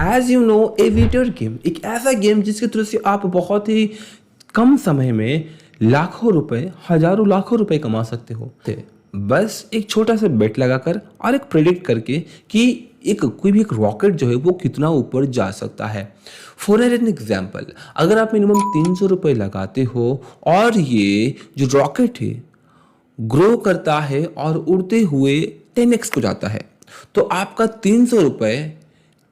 As you know aviator game एक ऐसा game जिसके थ्रू से आप बहुत ही कम समय में लाखों रुपए, हजारों लाखों रुपए कमा सकते हो। बस एक छोटा सा बेट लगाकर और एक प्रेडिक्ट करके कि कोई भी एक रॉकेट जो है वो कितना ऊपर जा सकता है। फॉर एन एग्जाम्पल, अगर आप मिनिमम 300 रुपये लगाते हो और ये जो रॉकेट है ग्रो करता है और उड़ते हुए 10x को जाता है, तो आपका 300 रुपये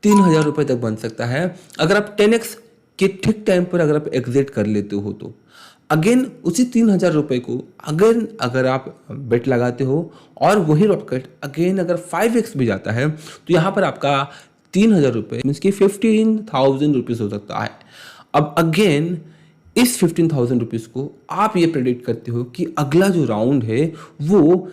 3000 रुपये तक बन सकता है अगर आप 10x के ठीक टाइम पर अगर आप एग्जिट कर लेते हो। तो अगेन उसी 3000 रुपये को अगर आप बेट लगाते हो और वही रॉकेट अगेन अगर 5x भी जाता है तो यहाँ पर आपका 3000 रुपये मीन्स कि 15,000 रुपीज़ हो सकता है। अब अगेन इस 15,000 रुपीज़ को आप ये प्रेडिक्ट करते हो कि अगला जो राउंड है वो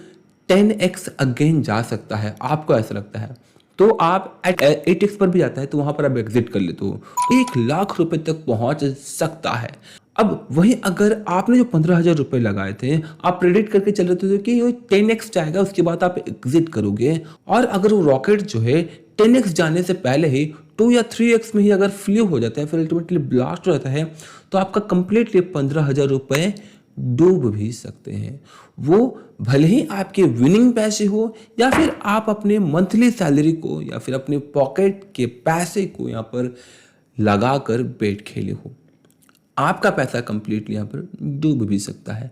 10x अगेन जा सकता है, आपको ऐसा लगता है। तो आप 8x पर भी जाता है तो वहां पर आप एग्जिट कर लेते हो, 1,00,000 रुपए तक पहुंच सकता है। अब वही अगर आपने जो 15,000 रुपए लगाए थे आप प्रेडिक्ट करके चल रहे थे कि ये 10x जाएगा, उसके बाद आप एग्जिट करोगे, और अगर वो रॉकेट जो है 10x जाने से पहले ही 2 या 3x में ही अगर फ्लू हो जाता है, फिर अल्टीमेटली ब्लास्ट हो जाता है, तो आपका कंप्लीटली 15,000 रुपए डूब भी सकते हैं। वो भले ही आपके विनिंग पैसे हो या फिर आप अपने मंथली सैलरी को या फिर अपने पॉकेट के पैसे को यहाँ पर लगा कर बेट खेले हो, आपका पैसा कंप्लीटली यहाँ पर डूब भी सकता है।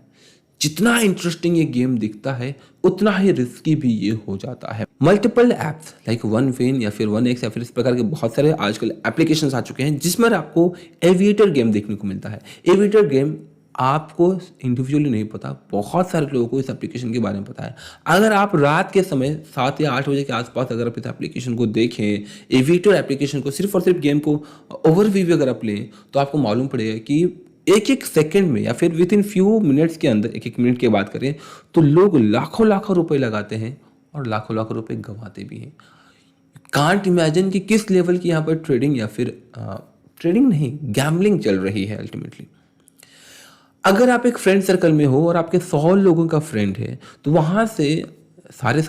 जितना इंटरेस्टिंग ये गेम दिखता है उतना ही रिस्की भी ये हो जाता है। मल्टीपल एप्स लाइक OneWin या फिर 1x या फिर इस प्रकार के बहुत सारे आजकल एप्लीकेशंस आ चुके हैं जिसमें आपको एविएटर गेम देखने को मिलता है। एविएटर गेम आपको इंडिविजुअली नहीं पता, बहुत सारे लोगों को इस एप्लीकेशन के बारे में पता है। अगर आप रात के समय 7 या 8 बजे के आसपास अगर आप इस एप्लीकेशन को देखें, एविएटर एप्लीकेशन को, सिर्फ और सिर्फ गेम को ओवरव्यू अगर आप लें, तो आपको मालूम पड़ेगा कि एक सेकंड में या फिर विद इन फ्यू मिनट्स के अंदर, एक मिनट की बात करें तो लोग लाखों लाखों रुपए लगाते हैं और लाखों लाखों रुपए गंवाते भी हैं। कांट इमेजिन कि किस लेवल की यहाँ पर ट्रेडिंग या फिर ट्रेडिंग नहीं, गैम्बलिंग चल रही है अल्टीमेटली। अगर आप एक फ्रेंड सर्कल में हो और आपके 100 लोगों का फ्रेंड है, तो वहाँ से सारे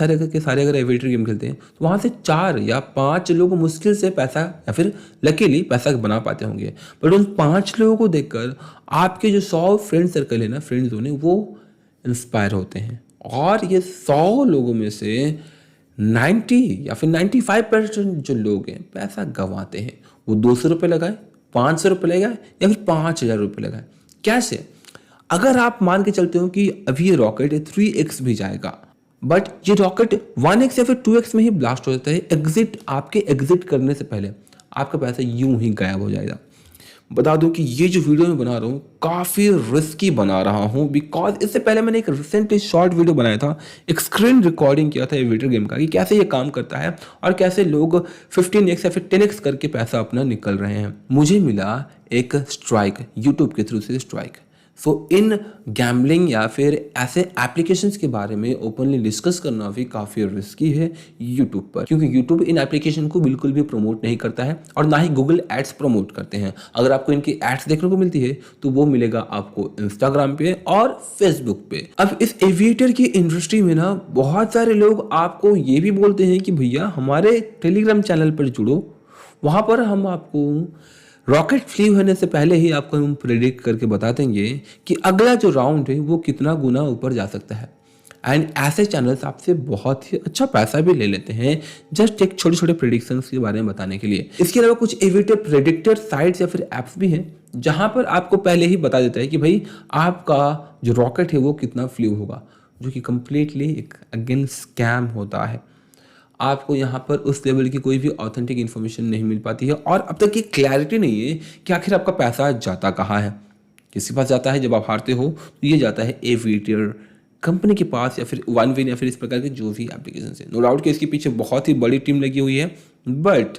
अगर एविएटर गेम खेलते हैं तो वहाँ से 4 या 5 लोग मुश्किल से पैसा या फिर लकीली पैसा बना पाते होंगे। बट उन 5 लोगों को देखकर आपके जो 100 फ्रेंड सर्कल है ना, फ्रेंड जोन है, वो इंस्पायर होते हैं और ये 100 लोगों में से 90 या फिर 95% जो लोग हैं पैसा गंवाते हैं। वो 200 रुपये लगाए, 500 रुपये लगाए या फिर 5,000 रुपये लगाए। कैसे? अगर आप मान के चलते हो कि अभी ये रॉकेट 3x भी जाएगा, बट ये रॉकेट 1x या फिर 2x में ही ब्लास्ट हो जाता है, आपके एग्जिट करने से पहले आपका पैसा यूं ही गायब हो जाएगा। बता दूं कि ये जो वीडियो मैं बना रहा हूँ काफ़ी रिस्की बना रहा हूँ, बिकॉज इससे पहले मैंने एक रिसेंट शॉर्ट वीडियो बनाया था, एक स्क्रीन रिकॉर्डिंग किया था एविएटर गेम का कि कैसे ये काम करता है और कैसे लोग 15x या फिर 10x करके पैसा अपना निकल रहे हैं। मुझे मिला एक स्ट्राइक, यूट्यूब के थ्रू से स्ट्राइक। सो इन गैम्बलिंग या फिर ऐसे एप्लीकेशंस के बारे में ओपनली डिस्कस करना भी काफ़ी रिस्की है यूट्यूब पर, क्योंकि यूट्यूब इन एप्लीकेशन को बिल्कुल भी प्रमोट नहीं करता है और ना ही गूगल एड्स प्रमोट करते हैं। अगर आपको इनकी एड्स देखने को मिलती है तो वो मिलेगा आपको इंस्टाग्राम पे और फेसबुक पे। अब इस एविएटर की इंडस्ट्री में ना बहुत सारे लोग आपको ये भी बोलते हैं कि भैया हमारे टेलीग्राम चैनल पर जुड़ो, वहाँ पर हम आपको रॉकेट फ्ली होने से पहले ही आपको हम प्रेडिक्ट करके बता देंगे कि अगला जो राउंड है वो कितना गुना ऊपर जा सकता है। एंड ऐसे चैनल्स आपसे बहुत ही अच्छा पैसा भी ले लेते हैं जस्ट एक छोटे छोटे प्रेडिक्शंस के बारे में बताने के लिए। इसके अलावा कुछ एविएटर प्रेडिक्टर साइट्स या फिर ऐप्स भी हैं जहां पर आपको पहले ही बता देता है कि भाई आपका जो रॉकेट है वो कितना फ्लू होगा, जो कि कंप्लीटली एक अगेन स्कैम होता है। आपको यहाँ पर उस लेवल की कोई भी ऑथेंटिक इन्फॉर्मेशन नहीं मिल पाती है और अब तक ये क्लैरिटी नहीं है कि आखिर आपका पैसा जाता कहाँ है, किसके पास जाता है। जब आप हारते हो तो ये जाता है एविएटर कंपनी के पास या फिर OneWin या फिर इस प्रकार के जो भी एप्लीकेशन है। नो डाउट कि इसके पीछे बहुत ही बड़ी टीम लगी हुई है, बट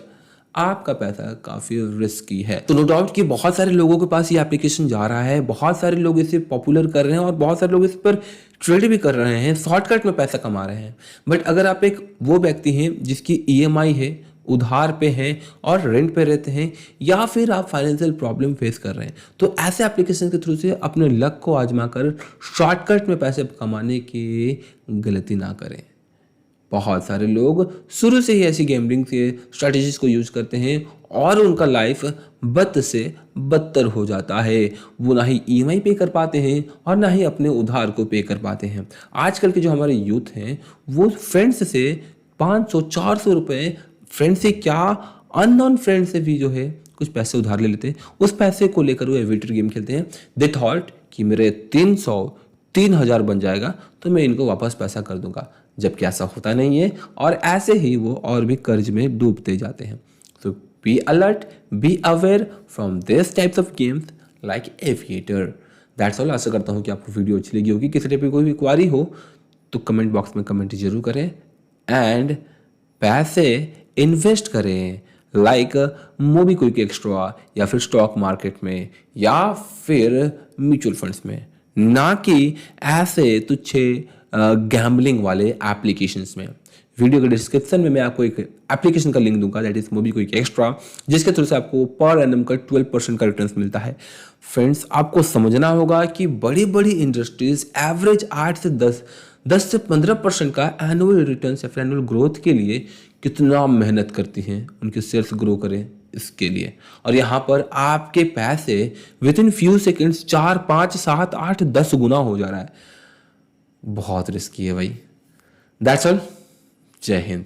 आपका पैसा काफ़ी रिस्की है। तो नो डाउट कि बहुत सारे लोगों के पास ये एप्लीकेशन जा रहा है, बहुत सारे लोग इसे पॉपुलर कर रहे हैं और बहुत सारे लोग इस पर ट्रेड भी कर रहे हैं, शॉर्टकट में पैसा कमा रहे हैं। बट अगर आप एक वो व्यक्ति हैं जिसकी EMI है, उधार पे हैं और रेंट पे रहते हैं, या फिर आप फाइनेंशियल प्रॉब्लम फेस कर रहे हैं, तो ऐसे एप्लीकेशन के थ्रू से अपने लक को आजमा कर शॉर्टकट में पैसे कमाने की गलती ना करें। बहुत सारे लोग शुरू से ही ऐसी गैम्बलिंग के स्ट्रैटेजीज को यूज करते हैं और उनका लाइफ बद से बदतर हो जाता है। वो ना ही ईएमआई पे कर पाते हैं और ना ही अपने उधार को पे कर पाते हैं। आजकल के जो हमारे यूथ हैं वो फ्रेंड्स से 500-400 रुपये, फ्रेंड से क्या अननोन फ्रेंड से भी जो है कुछ पैसे उधार ले लेते हैं। उस पैसे को लेकर वो एविटर गेम खेलते हैं। दे थॉट कि मेरे 300-3000 बन जाएगा तो मैं इनको वापस पैसा कर दूंगा, जबकि ऐसा होता नहीं है और ऐसे ही वो और भी कर्ज में डूबते जाते हैं। तो be alert, be aware from this types of games like aviator. That's all. आशा करता हूँ कि आपको वीडियो अच्छी लगी होगी। किसी टाइप की कोई भी क्वारी हो तो कमेंट बॉक्स में कमेंट जरूर करें एंड पैसे इन्वेस्ट करें लाइक मोबीक्विक एक्स्ट्रा या फिर स्टॉक मार्केट में या फिर म्यूचुअल फंड्स में, ना कि ऐसे तुच्छे गैम्बलिंग वाले एप्लीकेशंस में। वीडियो के डिस्क्रिप्शन में मैं आपको एक एप्लीकेशन का लिंक दूंगा, दैट इज मोबीक्विक एक्स्ट्रा, जिसके थ्रू से आपको पर एनम का 12% का रिटर्न मिलता है। फ्रेंड्स, आपको समझना होगा कि बड़ी बड़ी इंडस्ट्रीज एवरेज 8 से 10 से 15% का एनुअल रिटर्न या फिर एनुअल ग्रोथ के लिए कितना मेहनत करती हैं उनके सेल्स ग्रो करें इसके लिए। और यहाँ पर आपके पैसे विद इन फ्यू सेकेंड्स 4, 5, 7, 8, 10 गुना हो जा रहा है। बहुत रिस्की है भाई। That's all. जय हिंद।